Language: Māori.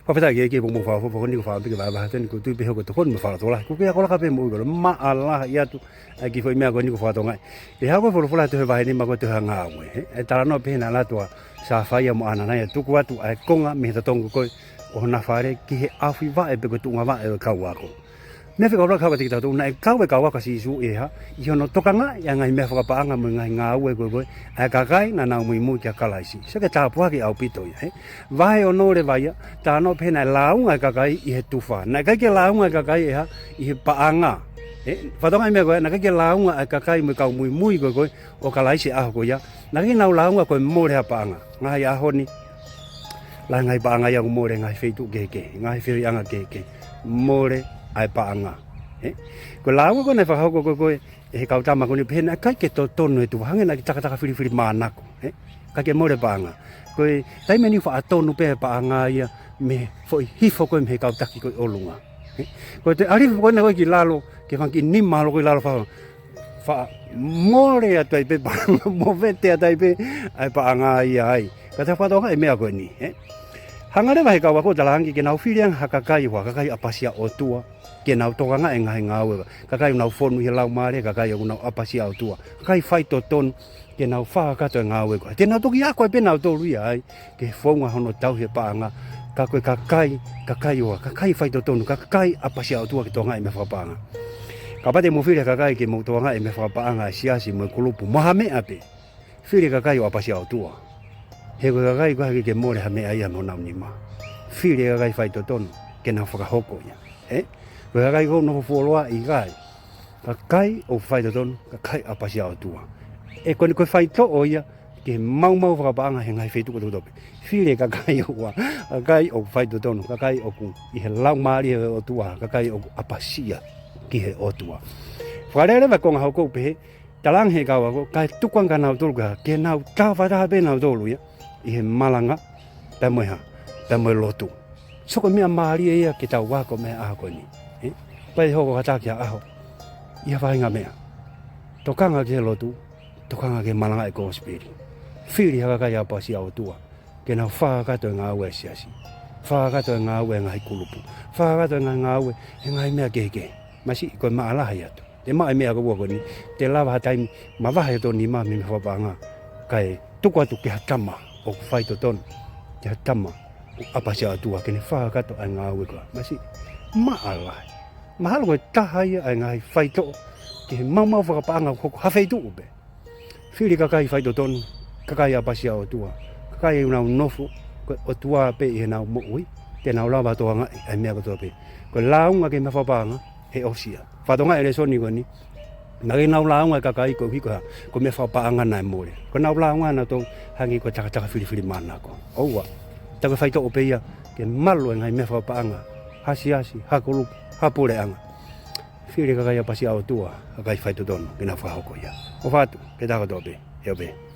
Papata ke mo fa fo ni ko fa ke ba ten ko tu pe ko to kon mo fa to la ko ke ko la ka pe mo ko ma ala ya tu ki fo me ko ni ko fa to ngai e ha ko fo la to ba ni ma ko to nga ngwe e tala no pe na la to sa fa ya mo ana na ya tu ko tu ai konga me to tong ko o na fa re ki he afi va e pe ko tu nga va e ka wa ko me fe ko la ka ba ti ta tu na e ka wa ka si su e ha I no to ka nga ya ngai me fa pa nga mo ngai nga we ko ko a ka kai na na mo mu ka la si se ke ta pu ki au pi to ya va e o no le va ya ta no pe na la nga ka kai I he tu fa na ka ke la nga ka kai ha I he pa nga fa to ngai me ko na ka ke la nga ka kai mo ka mu ko ko o ka la si a ko ya na ki na la nga ko mo le pa nga ya ho ni la ngai pa nga ya mo le ngai fe tu ke ngai fe ya nga ke mo le ai pa nga ko la ko na fa ko he ka tama ko ni pena ka ke to no tu hanga na taka taka fili mana ko ka ke mo le pa nga ko tai meni fa to no pe pa nga ya me fo hi fo ko me ka ta ki ko olunga ko te ari ko na ko ki lalo ke fan ki ni malo ko lalo fa mo le atai pe pa mo vete atai pe ai pa nga ya ai ka ta fa to ga me ko ni hangare vai ka wa ko dalangi ke na filiang hakakai wa kakai apasia o tua ke na to nga nga we kakai na fonu he lau mare kakai na apasia o tua kakai fai to ton ke na fa ka to nga we ko te na to ya ko pe na to lu ai ke fonga hono tau he pa nga ka ko kakai wa kakai fai to ton kakai apasia o tua ke to nga me fa pa nga ka pa te mo filia kakai ke mo to nga me fa pa nga sia si mo kulupu mahame ape filia kakai o apasia o tua he ko kakai ko ke mo le hame ai mo na ni ma fili kakai fai to ton ke na fa hoko ya ko kakai ko no fo loa I kai kakai o fai to ton kakai apasia o tua ko ni ko fai to o ya ke mau fa ba nga he ngai fe tu ko to fili kakai o wa kakai o fai to ton kakai o ku I he lau mari o tua kakai o apasia ki he o tua fa le ba ko nga hoko pe talang he ka wa ko kai tu kwang ka na to ga ke na ta fa ta be na to lu ya I he malanga ta mo ha ta mo lotu so ko mi amari e ke ta wa ko me a ko ni pai ho ko ta kya a ho ia fa nga me to kanga ke lotu to kanga ke malanga e ko spiri fili ha ka ya pa si au tua ke na fa ka to nga we sia si fa ka to nga we nga kulupu fa ka to nga we nga me ke masi ko ma ala ya to te ma me ko ko ni te la va tai ma va he to ni ma mi fa pa nga kai tu ko tu ke tama o fai to ton ya tama apa sia tua ke ne fa ka to nga we ko masi ma ala ma halo ta hai nga fai to ke ma fa pa nga ko ha fai tu be fili ka kai fai to ton ka kai apa sia o tua ka kai una nofu o tua pe e na mo ui te na la ba to nga ai me ko to pe ko la nga ke me fa pa nga he o sia fa to nga ele so ni ko ni na ke na la nga ka kai ko hi ko me fa pa nga na mo le ko na la nga na to hangi ko taka fili mana ko o wa ta ko fai to pe ya ke malo ngai me fa pa nga hasi ha ko lu ha pule anga fili ka kai pa sia o tua ka kai fai to don ke na fa ko ya o fa ke ta ko do be yo be